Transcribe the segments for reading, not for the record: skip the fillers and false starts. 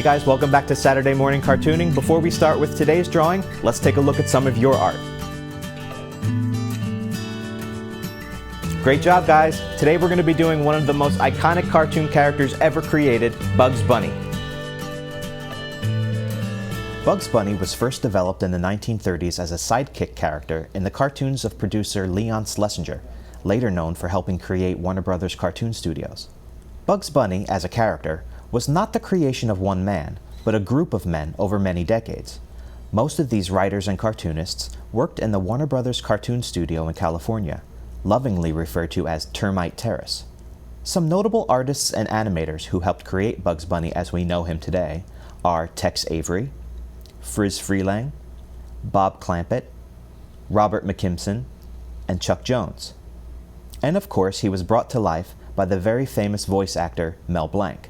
Hey guys, welcome back to Saturday Morning Cartooning. Before we start with today's drawing, let's take a look at some of your art. Great job, guys! Today we're going to be doing one of the most iconic cartoon characters ever created, Bugs Bunny. Bugs Bunny was first developed in the 1930s as a sidekick character in the cartoons of producer Leon Schlesinger, later known for helping create Warner Brothers Cartoon Studios. Bugs Bunny, as a character, was not the creation of one man, but a group of men over many decades. Most of these writers and cartoonists worked in the Warner Brothers Cartoon Studio in California, lovingly referred to as Termite Terrace. Some notable artists and animators who helped create Bugs Bunny as we know him today are Tex Avery, Friz Freleng, Bob Clampett, Robert McKimson, and Chuck Jones. And of course, he was brought to life by the very famous voice actor Mel Blanc.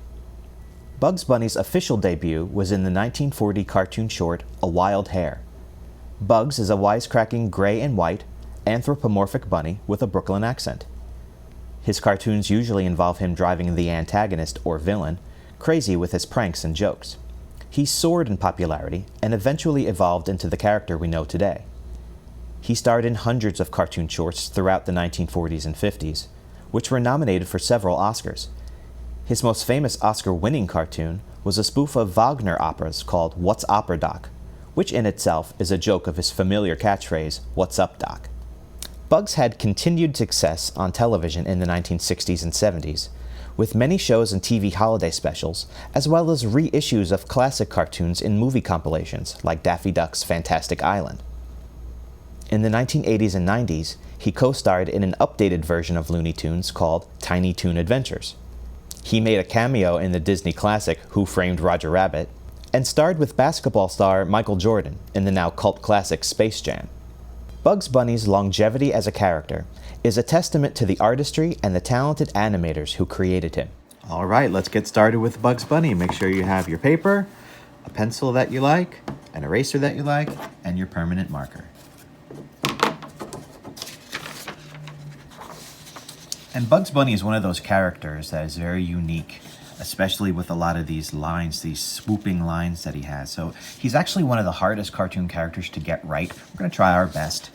Bugs Bunny's official debut was in the 1940 cartoon short A Wild Hare. Bugs is a wisecracking gray and white, anthropomorphic bunny with a Brooklyn accent. His cartoons usually involve him driving the antagonist or villain crazy with his pranks and jokes. He soared in popularity and eventually evolved into the character we know today. He starred in hundreds of cartoon shorts throughout the 1940s and 50s, which were nominated for several Oscars. His most famous Oscar-winning cartoon was a spoof of Wagner operas called What's Opera Doc, which in itself is a joke of his familiar catchphrase, "What's up, Doc?" Bugs had continued success on television in the 1960s and 70s, with many shows and TV holiday specials, as well as reissues of classic cartoons in movie compilations like Daffy Duck's Fantastic Island. In the 1980s and 90s, he co-starred in an updated version of Looney Tunes called Tiny Toon Adventures. He made a cameo in the Disney classic Who Framed Roger Rabbit, and starred with basketball star Michael Jordan in the now cult classic Space Jam. Bugs Bunny's longevity as a character is a testament to the artistry and the talented animators who created him. All right, let's get started with Bugs Bunny. Make sure you have your paper, a pencil that you like, an eraser that you like, and your permanent marker. And Bugs Bunny is one of those characters that is very unique, especially with a lot of these lines, these swooping lines that he has. So he's actually one of the hardest cartoon characters to get right. We're going to try our best.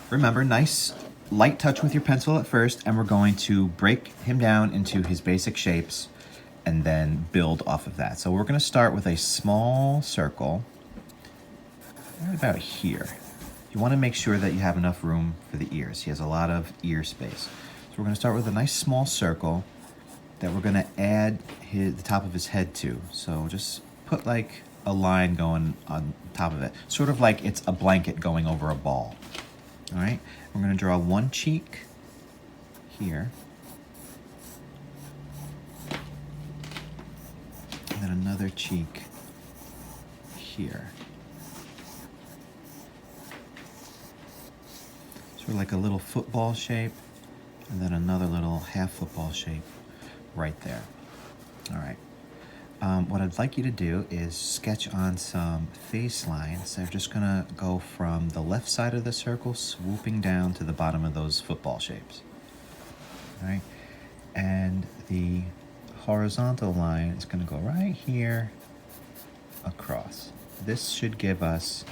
Remember, nice light touch with your pencil at first, and we're going to break him down into his basic shapes and then build off of that. So we're going to start with a small circle right about here. You want to make sure that you have enough room for the ears. He has a lot of ear space. So we're going to start with a nice small circle that we're going to add the top of his head to. So just put like a line going on top of it, sort of like it's a blanket going over a ball. All right, we're going to draw one cheek here, and then another cheek here. Sort of like a little football shape, and then another little half football shape right there. All right. What I'd like you to do is sketch on some face lines. They're just gonna go from the left side of the circle, swooping down to the bottom of those football shapes. All right. And the horizontal line is gonna go right here across. This should give us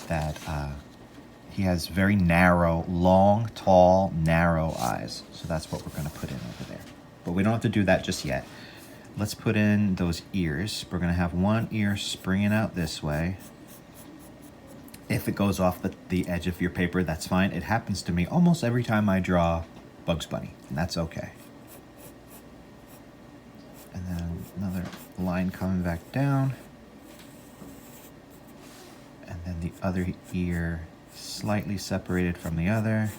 that he has very narrow, long, tall, narrow eyes. So that's what we're going to put in over there. But we don't have to do that just yet. Let's put in those ears. We're going to have one ear springing out this way. If it goes off the edge of your paper, that's fine. It happens to me almost every time I draw Bugs Bunny, and that's okay. And then another line coming back down. And then the other ear slightly separated from the other.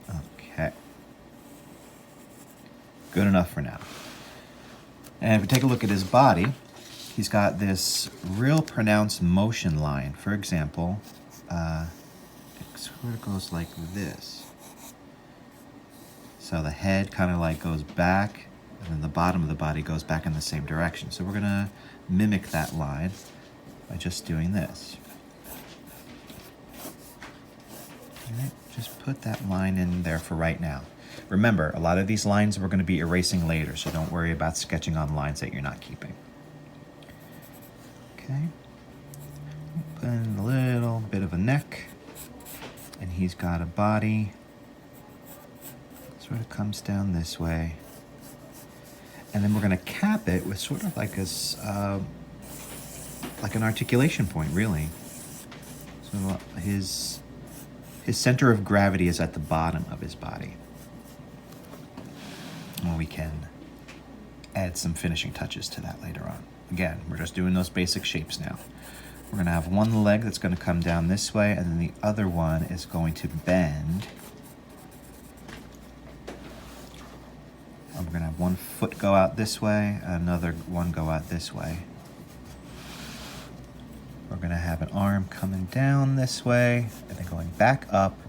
Okay. Good enough for now. And if we take a look at his body, he's got this real pronounced motion line. For example, it sort of goes like this. So the head kind of like goes back, and then the bottom of the body goes back in the same direction. So we're going to mimic that line by just doing this. All right. just put that line in there for right now. Remember, a lot of these lines we're going to be erasing later, so don't worry about sketching on lines that you're not keeping. Okay. Put in a little bit of a neck, and he's got a body. Sort of comes down this way. And then we're going to cap it with sort of like like an articulation point, really. So his center of gravity is at the bottom of his body. And we can add some finishing touches to that later on. Again, we're just doing those basic shapes now. We're going to have one leg that's going to come down this way, and then the other one is going to bend. And we're going to have one foot go out this way, another one go out this way. We're going to have an arm coming down this way, and then going back up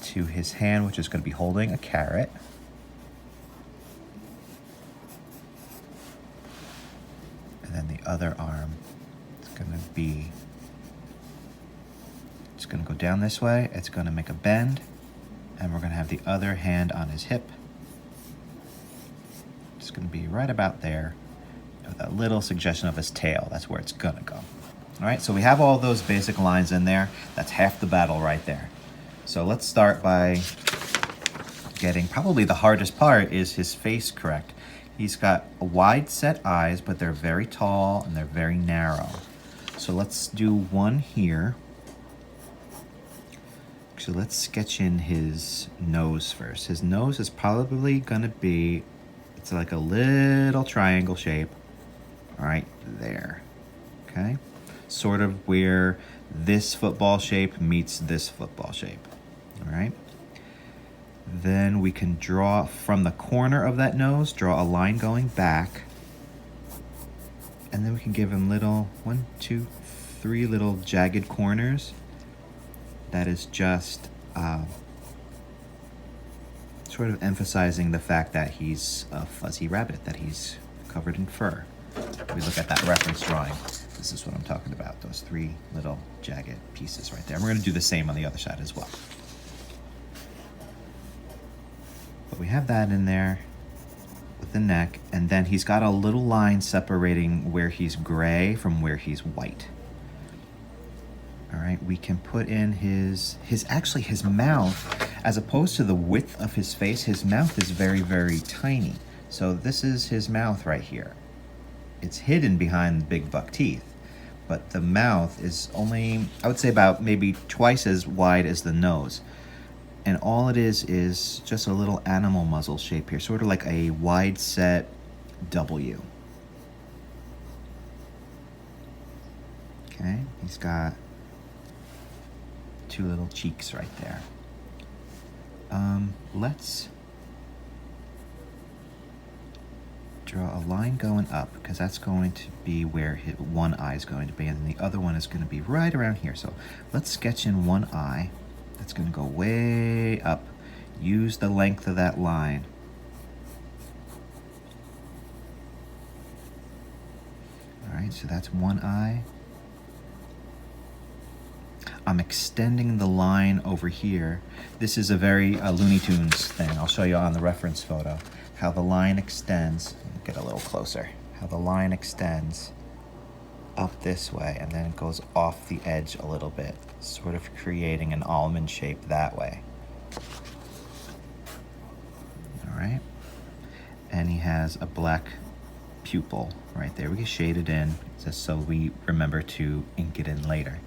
to his hand, which is going to be holding a carrot. And then the other arm is going to be, it's going to go down this way, it's going to make a bend, and we're going to have the other hand on his hip. It's going to be right about there, with that little suggestion of his tail. That's where it's going to go. All right, so we have all those basic lines in there. That's half the battle right there. So let's start by getting, probably the hardest part is his face correct. He's got wide set eyes, but they're very tall and they're very narrow. So let's do one here. Actually, let's sketch in his nose first. His nose is probably gonna be, it's like a little triangle shape right there, okay? Sort of where this football shape meets this football shape, all right? Then we can draw from the corner of that nose, draw a line going back, and then we can give him little, 1, 2, 3 little jagged corners. That is just sort of emphasizing the fact that he's a fuzzy rabbit, that he's covered in fur. If we look at that reference drawing, this is what I'm talking about, those 3 little jagged pieces right there. And we're gonna do the same on the other side as well. But we have that in there with the neck, and then he's got a little line separating where he's gray from where he's white. All right, we can put in his mouth, as opposed to the width of his face, his mouth is very, very tiny. So this is his mouth right here. It's hidden behind the big buck teeth, but the mouth is only, I would say, about maybe twice as wide as the nose. And all it is just a little animal muzzle shape here, sort of like a wide set W. Okay, he's got 2 little cheeks right there. Let's draw a line going up, because that's going to be where one eye is going to be, and then the other one is going to be right around here. So let's sketch in one eye. That's going to go way up. Use the length of that line. All right, so that's one eye. I'm extending the line over here. This is a very Looney Tunes thing. I'll show you on the reference photo how the line extends. Get a little closer. How the line extends up this way, and then it goes off the edge a little bit, sort of creating an almond shape that way. All right, and he has a black pupil right there. We can shade it in just so we remember to ink it in later.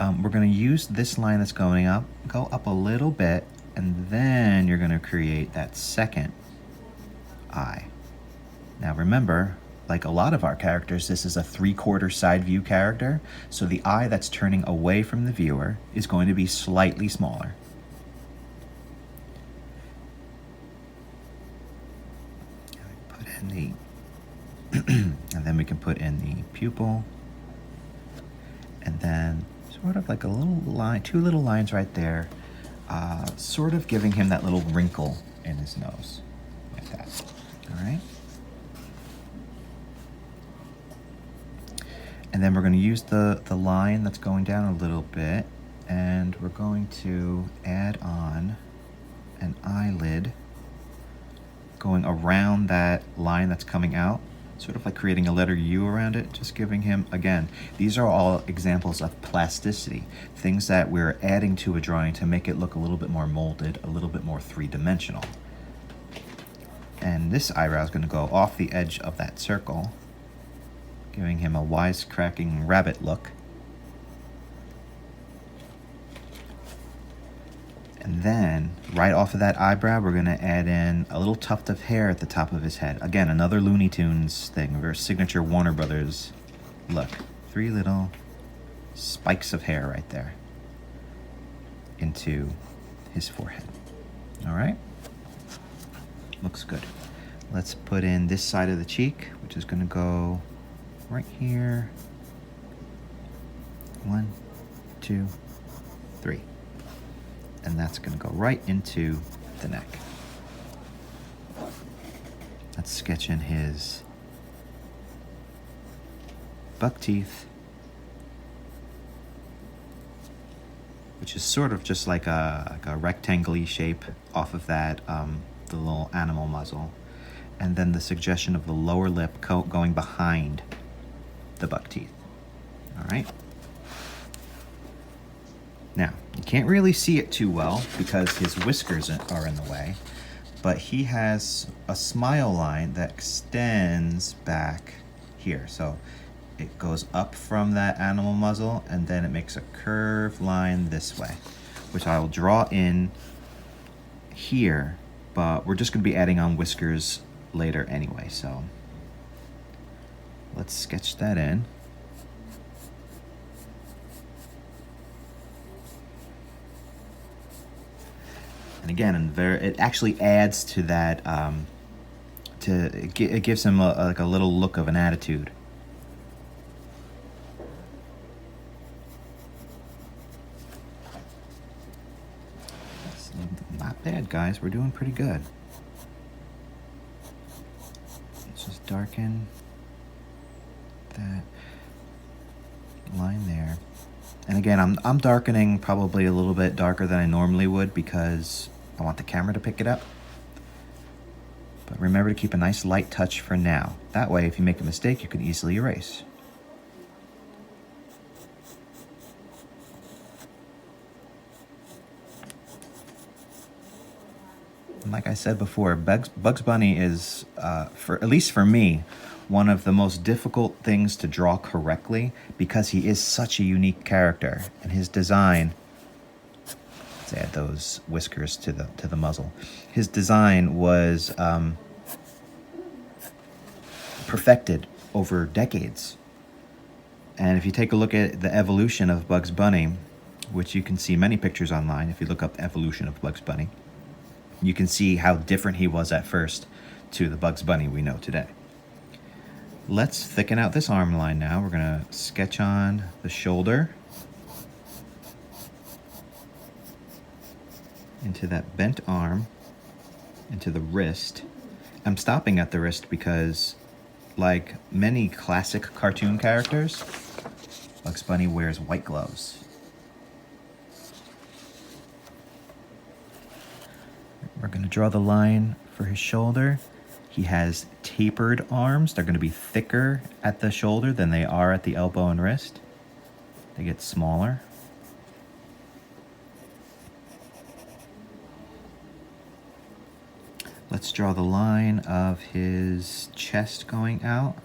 We're going to use this line that's going up, go up a little bit, and then you're going to create that second eye. Now remember, like a lot of our characters, this is a 3/4 side view character, so the eye that's turning away from the viewer is going to be slightly smaller. Put in the, and then we can put in the pupil, and then sort of like a little line, 2 little lines right there, sort of giving him that little wrinkle in his nose, like that. All right. And then we're going to use the line that's going down a little bit, And we're going to add on an eyelid going around that line that's coming out, sort of like creating a letter U around it, just giving him, again, these are all examples of plasticity, things that we're adding to a drawing to make it look a little bit more molded, a little bit more three-dimensional. And this eyebrow is going to go off the edge of that circle, giving him a wisecracking rabbit look. And then, right off of that eyebrow, we're going to add in a little tuft of hair at the top of his head. Again, another Looney Tunes thing, a very signature Warner Brothers look. 3 little spikes of hair right there into his forehead. All right? Looks good. Let's put in this side of the cheek, which is going to go right here. 1, 2, 3. And that's going to go right into the neck. Let's sketch in his buck teeth, which is sort of just like a rectangle-y shape off of that, the little animal muzzle. And then the suggestion of the lower lip going behind the buck teeth. All right. Now, you can't really see it too well because his whiskers are in the way, but he has a smile line that extends back here. So it goes up from that animal muzzle and then it makes a curved line this way, which I will draw in here, but we're just going to be adding on whiskers later anyway, so let's sketch that in. And again, it actually adds to that, it gives him like a little look of an attitude. It's not bad, guys. We're doing pretty good. Let's just darken that line there. And again, I'm darkening probably a little bit darker than I normally would because I want the camera to pick it up. But remember to keep a nice light touch for now. That way, if you make a mistake, you can easily erase. And like I said before, Bugs Bunny is, at least for me, one of the most difficult things to draw correctly because he is such a unique character, and his design, let's add those whiskers to the muzzle. His design was perfected over decades. And if you take a look at the evolution of Bugs Bunny, which you can see many pictures online if you look up the evolution of Bugs Bunny, you can see how different he was at first to the Bugs Bunny we know today. Let's thicken out this arm line now. We're going to sketch on the shoulder into that bent arm, into the wrist. I'm stopping at the wrist because, like many classic cartoon characters, Bugs Bunny wears white gloves. We're going to draw the line for his shoulder. He has tapered arms. They're going to be thicker at the shoulder than they are at the elbow and wrist. They get smaller. Let's draw the line of his chest going out.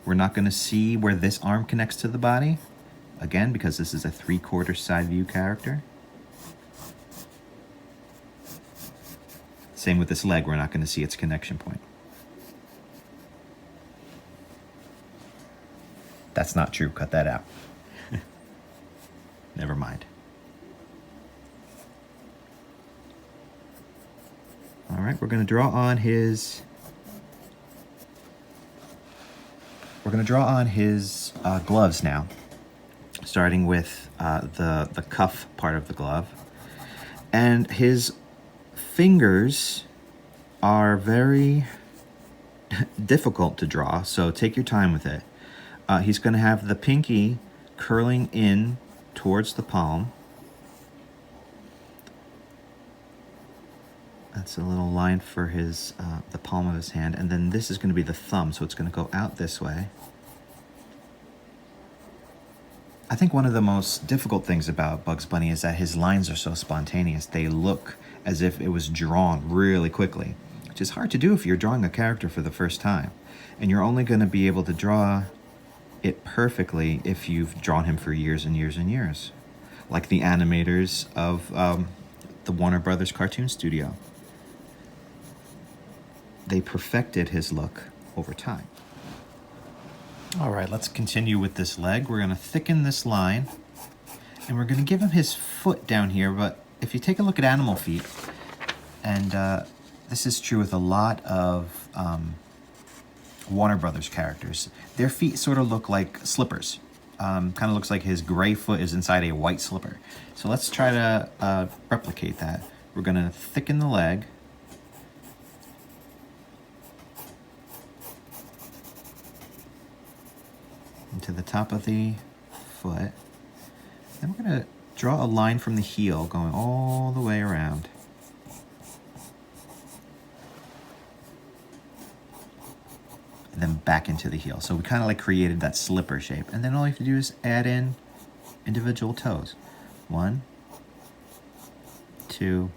We're not going to see where this arm connects to the body, again, because this is a 3/4 side view character. Same with this leg, we're not going to see its connection point. That's not true, cut that out. Never mind. All right, we're going to draw on his gloves now, starting with the cuff part of the glove. And his fingers are very difficult to draw, so take your time with it. He's going to have the pinky curling in towards the palm, That's a little line for his the palm of his hand, and then this is going to be the thumb, so it's going to go out this way. I think one of the most difficult things about Bugs Bunny is that his lines are so spontaneous. They look as if it was drawn really quickly, which is hard to do if you're drawing a character for the first time. And you're only going to be able to draw it perfectly if you've drawn him for years and years and years. Like the animators of the Warner Brothers cartoon studio. They perfected his look over time. All right, let's continue with this leg. We're going to thicken this line, and we're going to give him his foot down here, but if you take a look at animal feet, and this is true with a lot of Warner Brothers characters, their feet sort of look like slippers. Kind of looks like his gray foot is inside a white slipper. So let's try to replicate that. We're going to thicken the leg. Into the top of the foot. Then we're going to draw a line from the heel going all the way around. And then back into the heel. So we kind of like created that slipper shape. And then all you have to do is add in individual toes. 1, 2,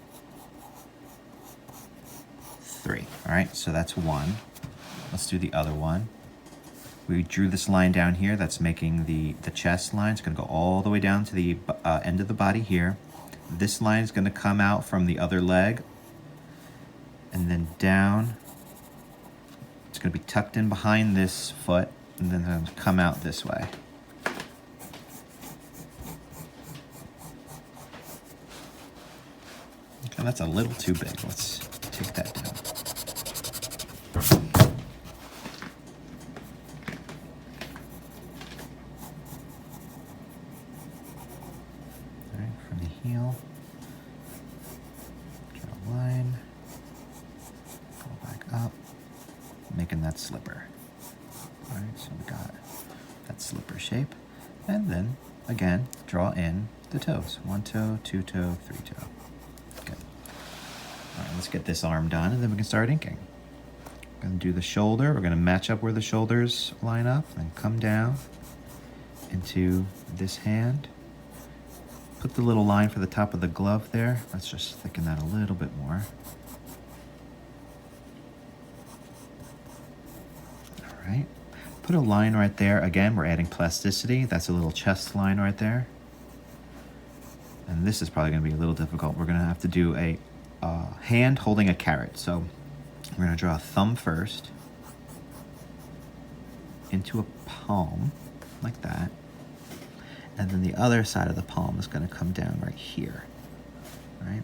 3. All right, so that's one. Let's do the other one. We drew this line down here that's making the chest line. It's going to go all the way down to the end of the body here. This line is going to come out from the other leg and then down. It's going to be tucked in behind this foot and then it's going to come out this way. Okay, that's a little too big. Let's take that down. Heel, draw a line, go back up, making that slipper. All right, so we got that slipper shape, and then again draw in the toes. 1 toe, 2 toe, 3 toe. Good. All right, let's get this arm done, and then we can start inking. We're going to do the shoulder. We're going to match up where the shoulders line up, and come down into this hand. Put the little line for the top of the glove there. Let's just thicken that a little bit more. All right. Put a line right there. Again, we're adding plasticity. That's a little chest line right there. And this is probably going to be a little difficult. We're going to have to do a hand holding a carrot. So we're going to draw a thumb first into a palm like that. And then the other side of the palm is going to come down right here, right?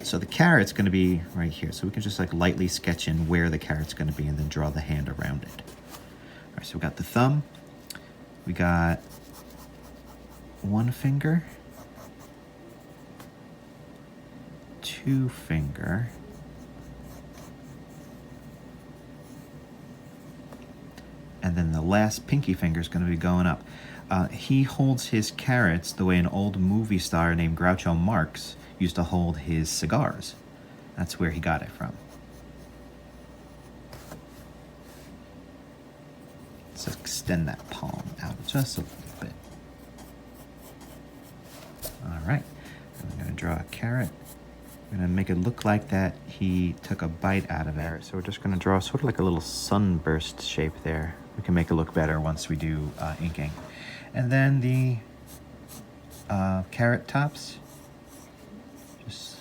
So the carrot's going to be right here. So we can just like lightly sketch in where the carrot's going to be and then draw the hand around it. All right, so we got the thumb. We got one finger, 2 finger, and then the last pinky finger is going to be going up. He holds his carrots the way an old movie star named Groucho Marx used to hold his cigars. That's where he got it from. Let's extend that palm out just a little bit. All right, I'm going to draw a carrot. I'm going to make it look like that he took a bite out of it. So we're just going to draw sort of like a little sunburst shape there. We can make it look better once we do inking. And then the carrot tops, just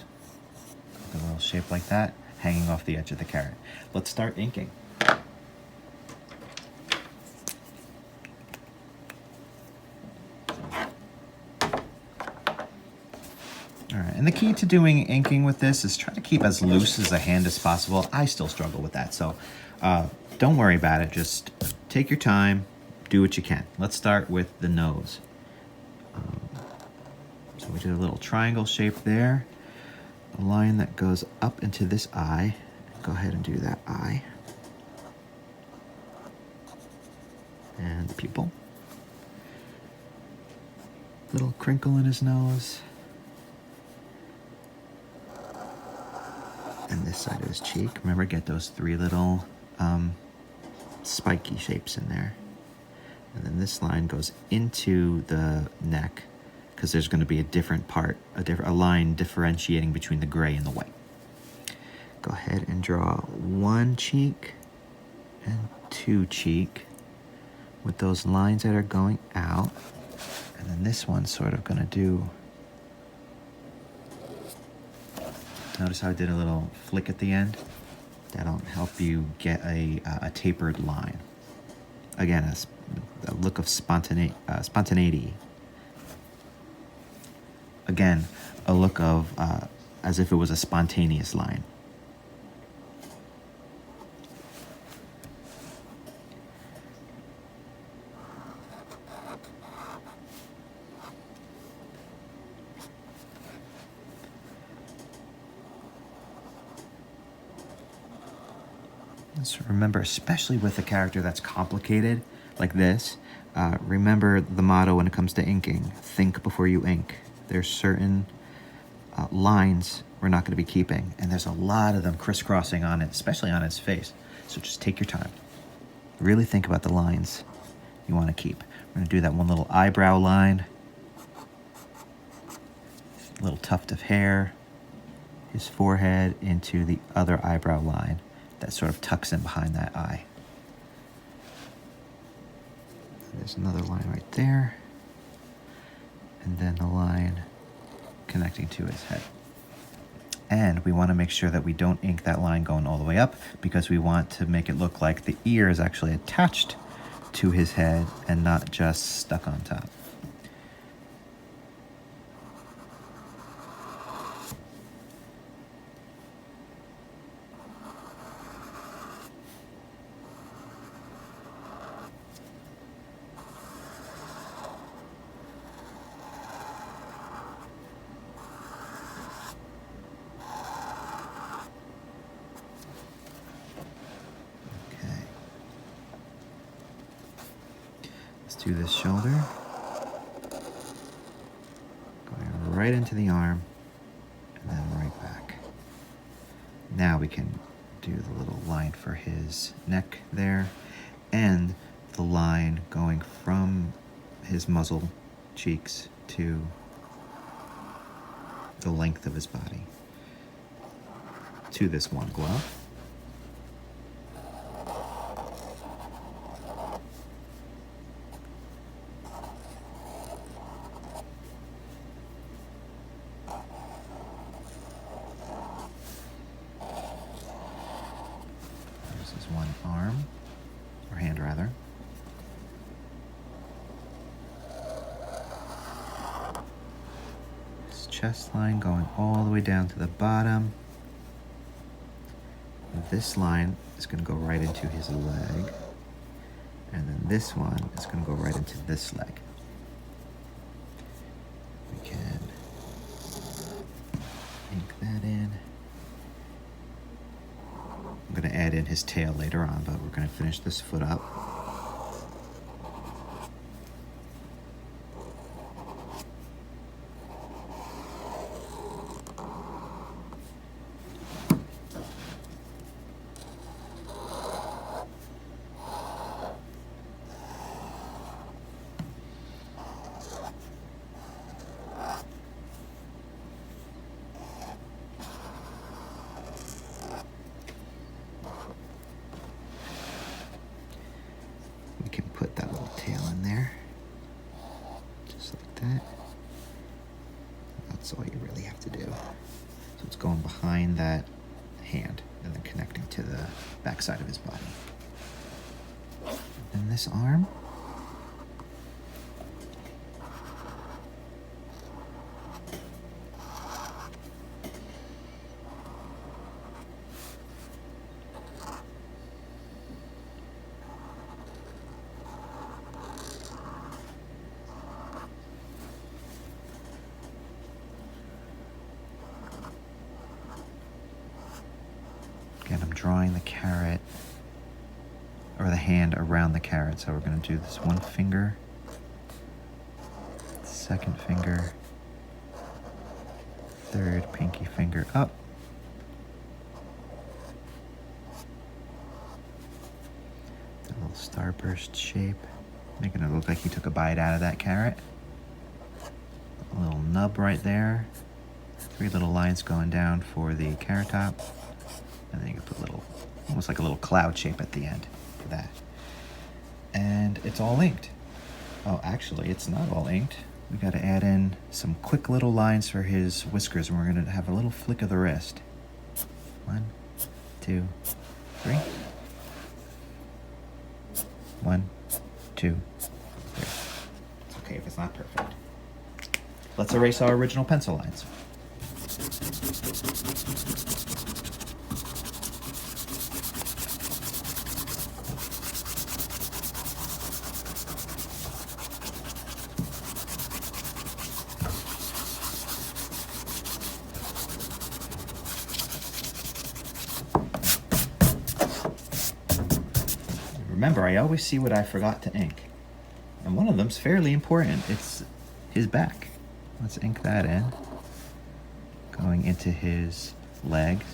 a little shape like that, hanging off the edge of the carrot. Let's start inking. All right, and the key to doing inking with this is try to keep as loose as a hand as possible. I still struggle with that, so don't worry about it. Just take your time, do what you can. Let's start with the nose. So we did a little triangle shape there, a line that goes up into this eye. Go ahead and do that eye. And the pupil. Little crinkle in his nose. And this side of his cheek. Remember, get those 3 little spiky shapes in there. And then this line goes into the neck because there's going to be a different part, a line differentiating between the gray and the white. Go ahead and draw 1 cheek and 2 cheek with those lines that are going out. And then this one's sort of going to do... Notice how I did a little flick at the end? That'll help you get a tapered line. Again, a look of spontaneity. Again, a look of as if it was a spontaneous line. So remember, especially with a character that's complicated like this, remember the motto when it comes to inking: think before you ink. There's certain lines we're not going to be keeping, and there's a lot of them crisscrossing on it, especially on his face. So just take your time. Really think about the lines you want to keep. We're going to do that one little eyebrow line, a little tuft of hair, his forehead into the other eyebrow line that sort of tucks in behind that eye. There's another line right there. And then the line connecting to his head. And we want to make sure that we don't ink that line going all the way up, because we want to make it look like the ear is actually attached to his head and not just stuck on top. Let's do this shoulder. Going right into the arm and then right back. Now we can do the little line for his neck there and the line going from his muzzle cheeks to the length of his body to this one glove. This is one arm, or hand rather. His chest line going all the way down to the bottom. This line is going to go right into his leg, and then this one is going to go right into this leg. We can ink that in. I'm going to add in his tail later on, but we're going to finish this foot up. We can put that little tail in there, just like that. That's all you really have to do. So it's going behind that hand and then connecting to the back side of his body. And this arm. Again, I'm drawing the carrot, or the hand around the carrot. So we're going to do this one finger, second finger, third pinky finger up, A little starburst shape, making it look like he took a bite out of that carrot. A little nub right there. 3 little lines going down for the carrot top. And then you can put a little, almost like a little cloud shape at the end for that. And it's all inked. Oh, actually, it's not all inked. We got to add in some quick little lines for his whiskers, and we're going to have a little flick of the wrist. 1, 2, 3. 1, 2, 3. It's okay if it's not perfect. Let's erase our original pencil lines. Remember, I always see what I forgot to ink. And one of them's fairly important. It's his back. Let's ink that in. Going into his legs.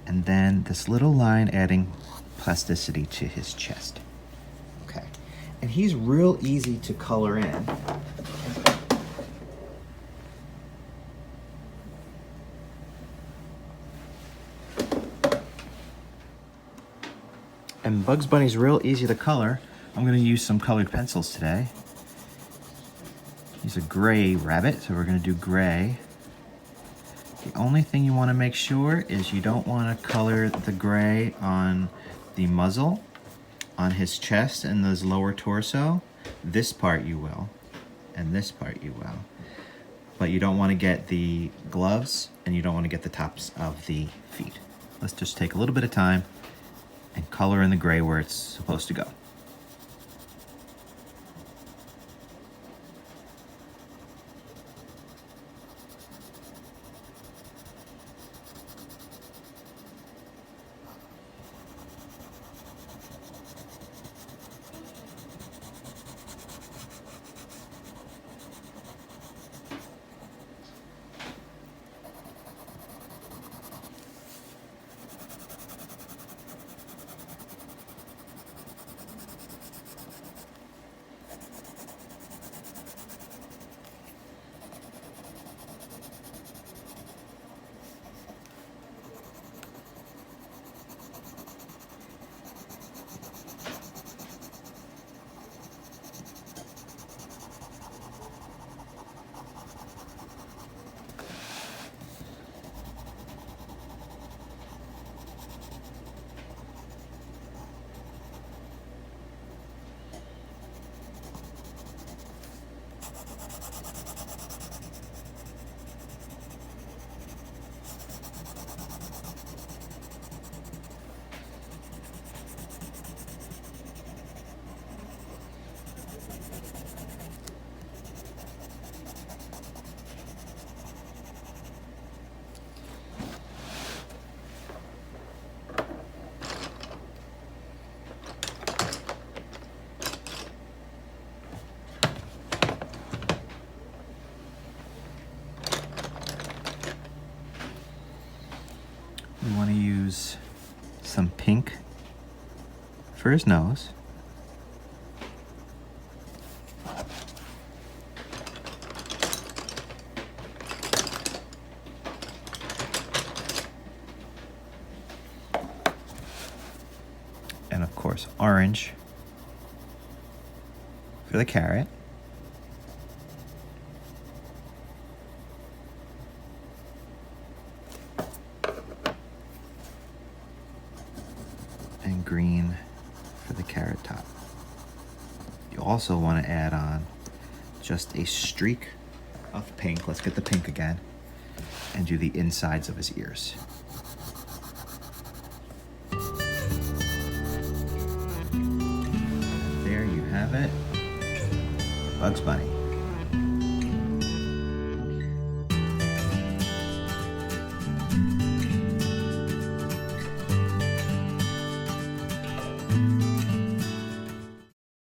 And then this little line adding plasticity to his chest. Okay. And he's real easy to color in. And Bugs Bunny's real easy to color. I'm going to use some colored pencils today. He's a gray rabbit, so we're going to do gray. The only thing you want to make sure is you don't want to color the gray on the muzzle, on his chest and his lower torso. This part you will, and this part you will. But you don't want to get the gloves, and you don't want to get the tops of the feet. Let's just take a little bit of time and color in the gray where it's supposed to go. We want to use some pink for his nose. And of course, orange for the carrot. And green for the carrot top. You also want to add on just a streak of pink. Let's get the pink again and do the insides of his ears. There you have it, Bugs Bunny.